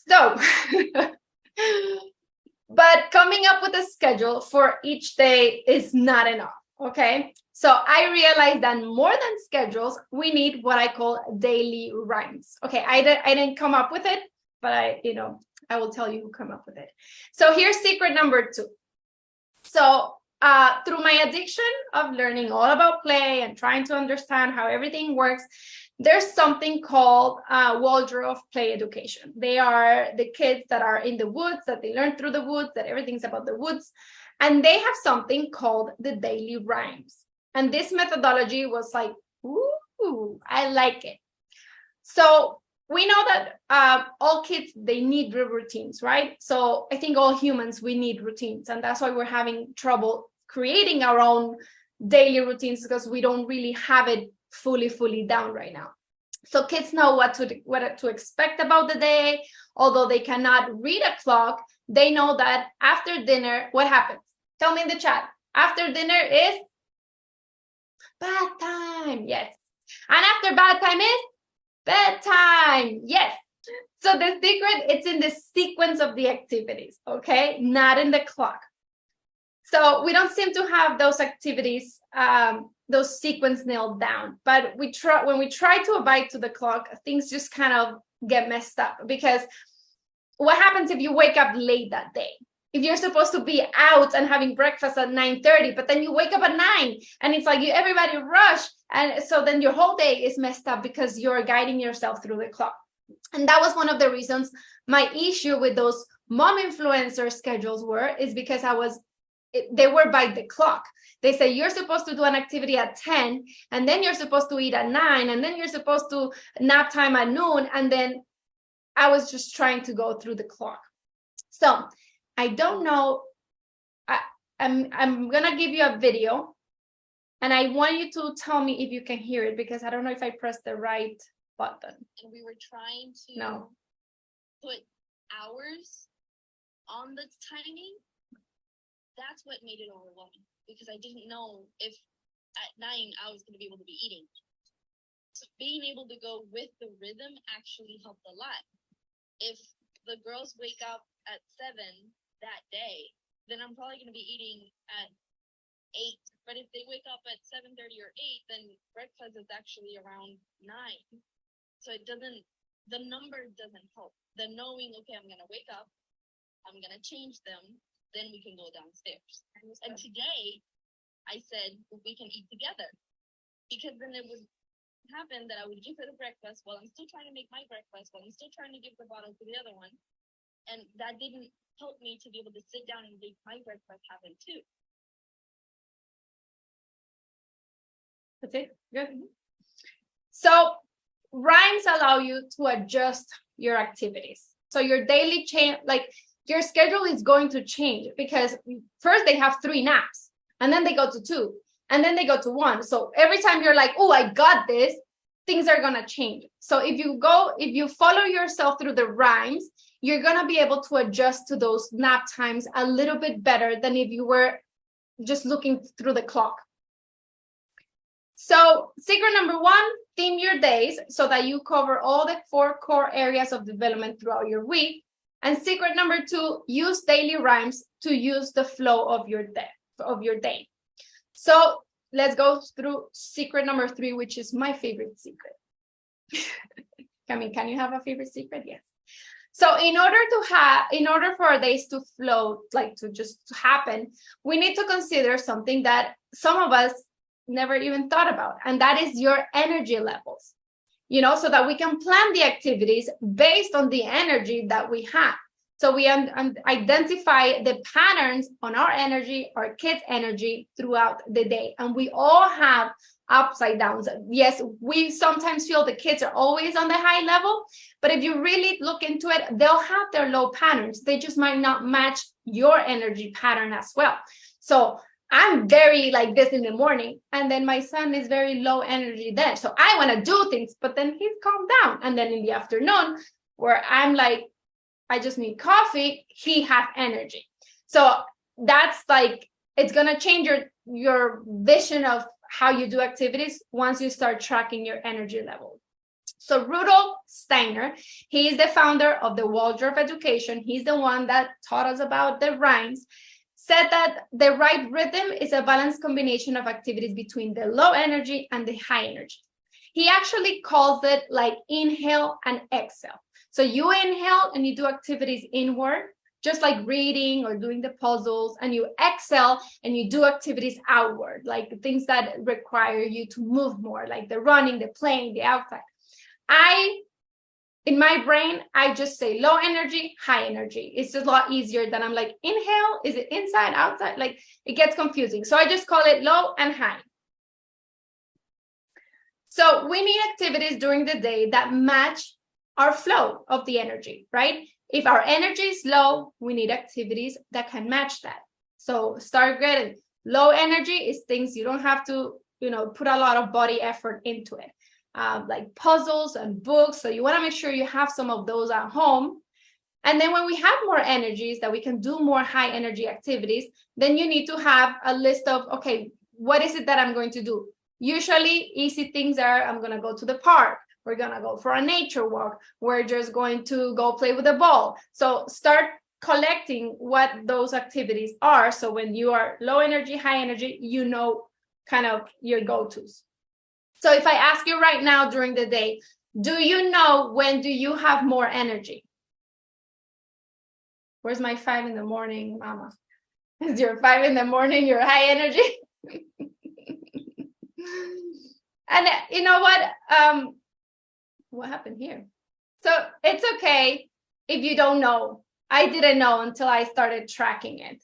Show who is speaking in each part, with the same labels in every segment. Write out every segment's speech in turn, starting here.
Speaker 1: So, but coming up with a schedule for each day is not enough. Okay. So I realized that more than schedules, we need what I call daily rhymes. Okay. I didn't come up with it, but I will tell you who come up with it. So here's secret number 2. So through my addiction of learning all about play and trying to understand how everything works, there's something called Waldorf play education. They are the kids that are in the woods, that they learn through the woods, that everything's about the woods. And they have something called the daily rhymes. And this methodology was like, ooh, I like it. So we know that all kids, they need routines, right? So I think all humans, we need routines. And that's why we're having trouble creating our own daily routines, because we don't really have it fully down right now. So kids know what to expect about the day. Although they cannot read a clock, they know that after dinner, what happens? Tell me in the chat. After dinner is bath time. Yes. And after bath time is bedtime. Yes. So the secret, it's in the sequence of the activities, okay? Not in the clock. So we don't seem to have those activities, those sequence nailed down. But when we try to abide to the clock, things just kind of get messed up. Because what happens if you wake up late that day? If you're supposed to be out and having breakfast at 9:30, but then you wake up at 9 and it's like everybody rush. And so then your whole day is messed up because you're guiding yourself through the clock. And that was one of the reasons my issue with those mom influencer schedules is because they were by the clock. They say you're supposed to do an activity at 10, and then you're supposed to eat at 9, and then you're supposed to nap time at noon. And then I was just trying to go through the clock. So I don't know. I'm gonna give you a video, and I want you to tell me if you can hear it, because I don't know if I pressed the right button.
Speaker 2: And we were trying to put hours on the timing. That's what made it overwhelming, because I didn't know if at 9 I was going to be able to be eating. So being able to go with the rhythm actually helped a lot. If the girls wake up at 7 that day, then I'm probably going to be eating at 8. But if they wake up at 7:30 or 8, then breakfast is actually around 9. So the number doesn't help. The knowing, okay, I'm going to wake up, I'm going to change them, then we can go downstairs. And today, I said, we can eat together. Because then it would happen that I would give her the breakfast while I'm still trying to make my breakfast, while I'm still trying to give the bottle to the other one. And that didn't help me to be able to sit down and make my breakfast happen too.
Speaker 1: That's it? Good. So rhymes allow you to adjust your activities. So your daily change, like your schedule is going to change, because first they have 3 naps, and then they go to 2, and then they go to 1. So every time you're like, oh, I got this, things are going to change. So if you follow yourself through the rhymes, you're going to be able to adjust to those nap times a little bit better than if you were just looking through the clock. So secret number 1, theme your days so that you cover all the 4 core areas of development throughout your week. And secret number 2, use daily rhymes to use the flow of your day. So let's go through secret number 3, which is my favorite secret. Can you have a favorite secret? Yes. So in order for our days to flow, like to just happen, we need to consider something that some of us never even thought about, and that is your energy levels. So that we can plan the activities based on the energy that we have. So we identify the patterns on our energy, our kids' energy throughout the day. And we all have upside downs. Yes, we sometimes feel the kids are always on the high level, but if you really look into it, they'll have their low patterns. They just might not match your energy pattern as well. So I'm very like this in the morning, and then my son is very low energy then. So I want to do things, but then he's calmed down. And then in the afternoon, where I'm like, I just need coffee, he has energy. So that's like, it's going to change your vision of how you do activities once you start tracking your energy level. So Rudolf Steiner, he is the founder of the Waldorf education. He's the one that taught us about the rhymes, said that the right rhythm is a balanced combination of activities between the low energy and the high energy. He actually calls it like inhale and exhale. So you inhale and you do activities inward, just like reading or doing the puzzles, and you exhale and you do activities outward, like things that require you to move more, like the running, the playing, the outside. In my brain, I just say low energy, high energy. It's just a lot easier than I'm like, inhale, is it inside, outside? Like it gets confusing. So I just call it low and high. So we need activities during the day that match our flow of the energy, right? If our energy is low, we need activities that can match that. So start getting low energy is things you don't have to, put a lot of body effort into it. Like puzzles and books. So you want to make sure you have some of those at home. And then when we have more energies that we can do more high energy activities, then you need to have a list of, okay, what is it that I'm going to do? Usually easy things are, I'm going to go to the park. We're going to go for a nature walk. We're just going to go play with a ball. So start collecting what those activities are. So when you are low energy, high energy, you know kind of your go-tos. So if I ask you right now during the day, do you know when do you have more energy? Where's my 5 in the morning, mama? Is your 5 in the morning your high energy? And you know what happened here? So it's okay if you don't know. I didn't know until I started tracking it.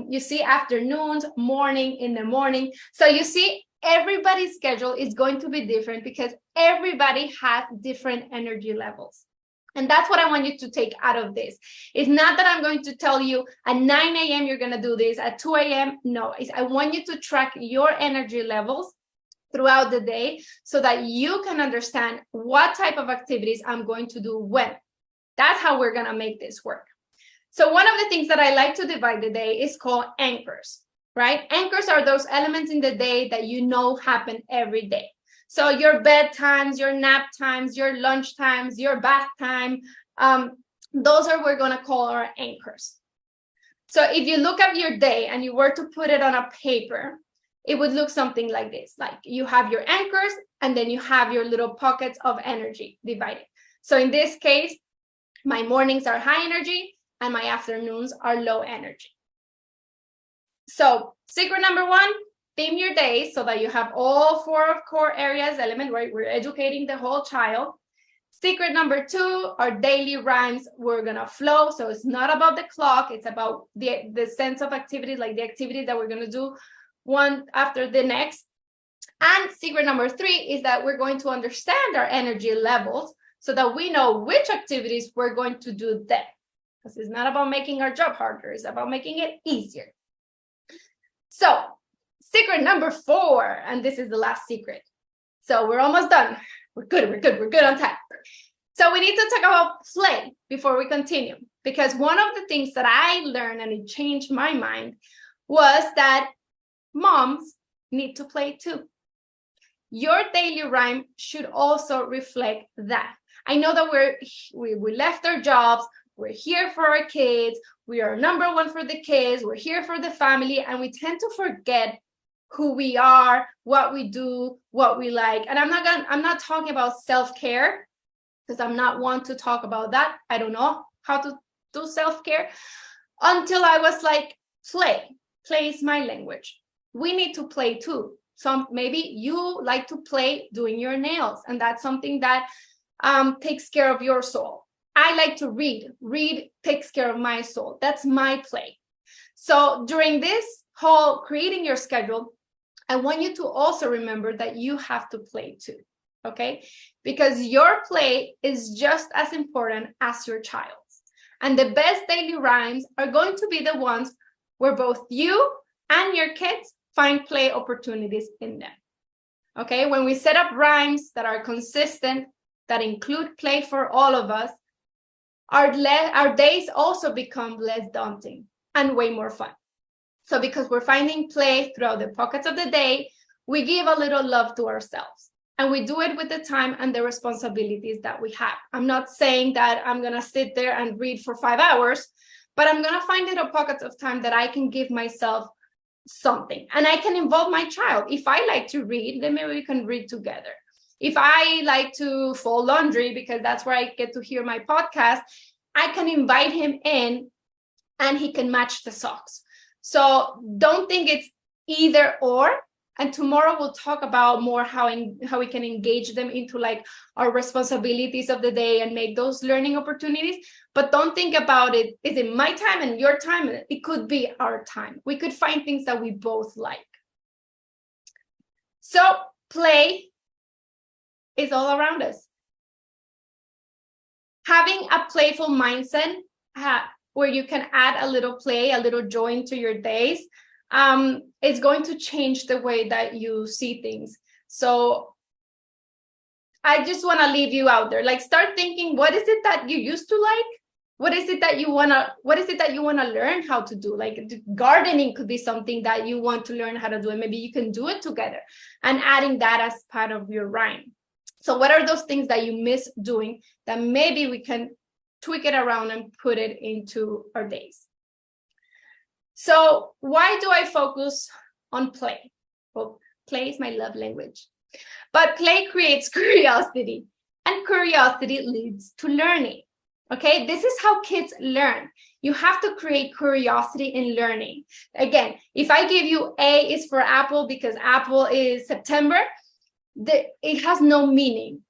Speaker 1: You see afternoons, morning, in the morning. So you see everybody's schedule is going to be different because everybody has different energy levels. And that's what I want you to take out of this. It's not that I'm going to tell you at 9 a.m. you're going to do this, at 2 a.m. No, I want you to track your energy levels throughout the day so that you can understand what type of activities I'm going to do when. That's how we're going to make this work. So one of the things that I like to divide the day is called anchors, right? Anchors are those elements in the day that you know happen every day. So your bedtimes, your nap times, your lunch times, your bath time, those are what we're going to call our anchors. So if you look at your day and you were to put it on a paper, it would look something like this. Like you have your anchors and then you have your little pockets of energy divided. So in this case, my mornings are high energy and my afternoons are low energy. So secret number 1, theme your day so that you have all 4 core areas, element, right? We're educating the whole child. Secret number 2, our daily rhymes, we're going to flow. So it's not about the clock. It's about the sense of activity, like the activity that we're going to do one after the next. And secret number 3 is that we're going to understand our energy levels so that we know which activities we're going to do then. Because it's not about making our job harder. It's about making it easier. So secret number 4, and this is the last secret. So we're almost done. We're good on time. So we need to talk about play before we continue, because one of the things that I learned, and it changed my mind, was that moms need to play too. Your daily rhyme should also reflect that. I know that we left our jobs, we're here for our kids, we are number 1 for the kids, we're here for the family, and we tend to forget who we are, what we do, what we like. And I'm not talking about self-care, because I'm not one to talk about that. I don't know how to do self-care until I was like, play is my language. We need to play too. So maybe you like to play doing your nails, and that's something that takes care of your soul. I like to read takes care of my soul. That's my play. So during this whole creating your schedule, I want you to also remember that you have to play too, okay? Because your play is just as important as your child's. And the best daily rhymes are going to be the ones where both you and your kids find play opportunities in them, okay? When we set up rhymes that are consistent, that include play for all of us, our days also become less daunting and way more fun. So because we're finding play throughout the pockets of the day, we give a little love to ourselves. And we do it with the time and the responsibilities that we have. I'm not saying that I'm going to sit there and read for 5 hours, but I'm going to find little pockets of time that I can give myself something. And I can involve my child. If I like to read, then maybe we can read together. If I like to fold laundry, because that's where I get to hear my podcast, I can invite him in and he can match the socks. So don't think it's either or. And tomorrow we'll talk about more how we can engage them into like our responsibilities of the day and make those learning opportunities. But don't think about it, is it my time and your time? It could be our time. We could find things that we both like. So play is all around us. Having a playful mindset where you can add a little play, a little joy into your days, it's going to change the way that you see things. So I just want to leave you out there. Like, start thinking, what is it that you used to like? What is it that you want to learn how to do? Like, gardening could be something that you want to learn how to do, and maybe you can do it together, and adding that as part of your rhyme. So what are those things that you miss doing that maybe we can tweak it around and put it into our days? So why do I focus on play? Well, play is my love language. But play creates curiosity, and curiosity leads to learning. Okay, this is how kids learn. You have to create curiosity in learning. Again, if I give you A is for apple because apple is September, it has no meaning.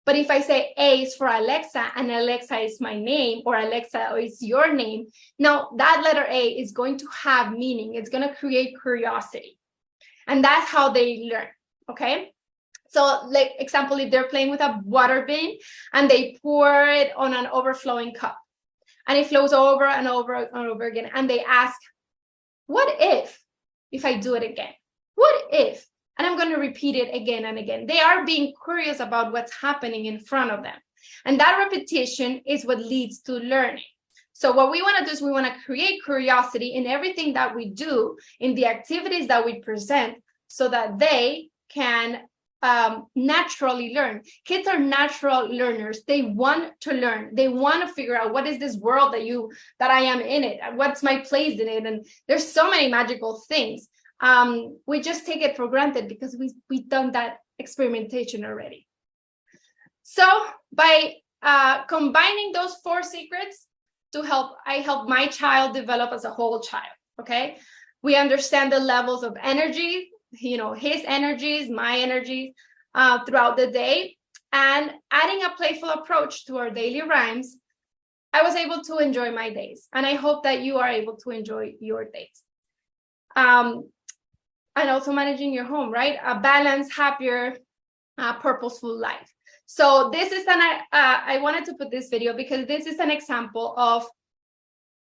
Speaker 1: But if I say A is for Alexa and Alexa is my name, or Alexa is your name, now that letter A is going to have meaning. It's going to create curiosity. And that's how they learn, okay? So, like, example, if they're playing with a water bin and they pour it on an overflowing cup and it flows over and over and over again, and they ask, what if I do it again? What if? And I'm going to repeat it again and again. They are being curious about what's happening in front of them. And that repetition is what leads to learning. So what we want to do is we want to create curiosity in everything that we do, in the activities that we present, so that they can naturally learn. Kids are natural learners. They want to learn. They want to figure out, what is this world that I am in it? What's my place in it? And there's so many magical things. We just take it for granted because we've done that experimentation already. So by combining those 4 secrets I help my child develop as a whole child. Okay, we understand the levels of energy, his energies, my energies throughout the day, and adding a playful approach to our daily rhymes, I was able to enjoy my days, and I hope that you are able to enjoy your days. And also managing your home, right? A balanced, happier, purposeful life. So this is I wanted to put this video because this is an example of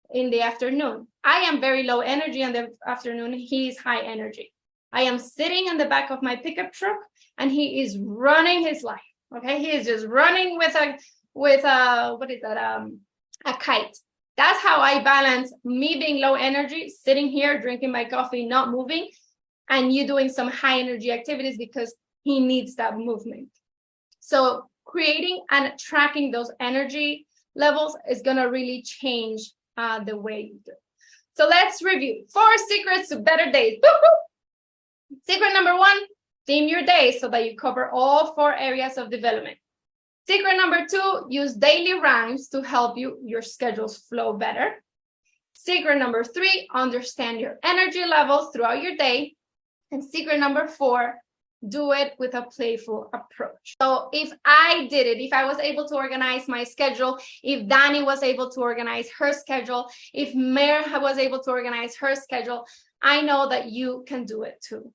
Speaker 1: in the afternoon. I am very low energy in the afternoon. He is high energy. I am sitting in the back of my pickup truck and he is running his life. Okay, he is just running with a what is that? A kite. That's how I balance me being low energy, sitting here drinking my coffee, not moving, and you doing some high energy activities because he needs that movement. So creating and tracking those energy levels is going to really change the way you do. So let's review 4 secrets to better days. Secret number 1, theme your day so that you cover all 4 areas of development. Secret number 2, use daily rhymes to help your schedules flow better. Secret number 3, understand your energy levels throughout your day. And secret number 4, do it with a playful approach. So if I did it, if I was able to organize my schedule, if Dani was able to organize her schedule, if Mare was able to organize her schedule, I know that you can do it too.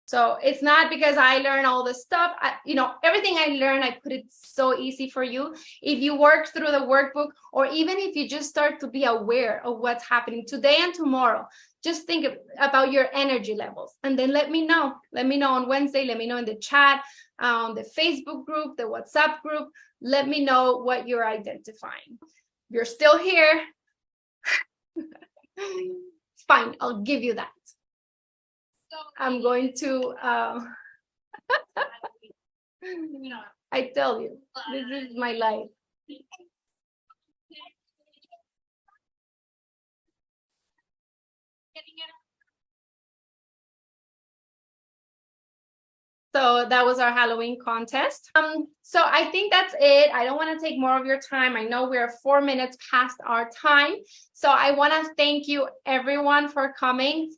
Speaker 1: So it's not because I learn all this stuff. Everything I learn, I put it so easy for you. If you work through the workbook, or even if you just start to be aware of what's happening today and tomorrow, just think about your energy levels. And then let me know. Let me know on Wednesday. Let me know in the chat, the Facebook group, the WhatsApp group. Let me know what you're identifying. If you're still here, fine, I'll give you that. I'm going to I tell you, this is my life. So that was our Halloween contest. So I think that's it. I don't want to take more of your time. I know we're 4 minutes past our time. So I want to thank you everyone for coming.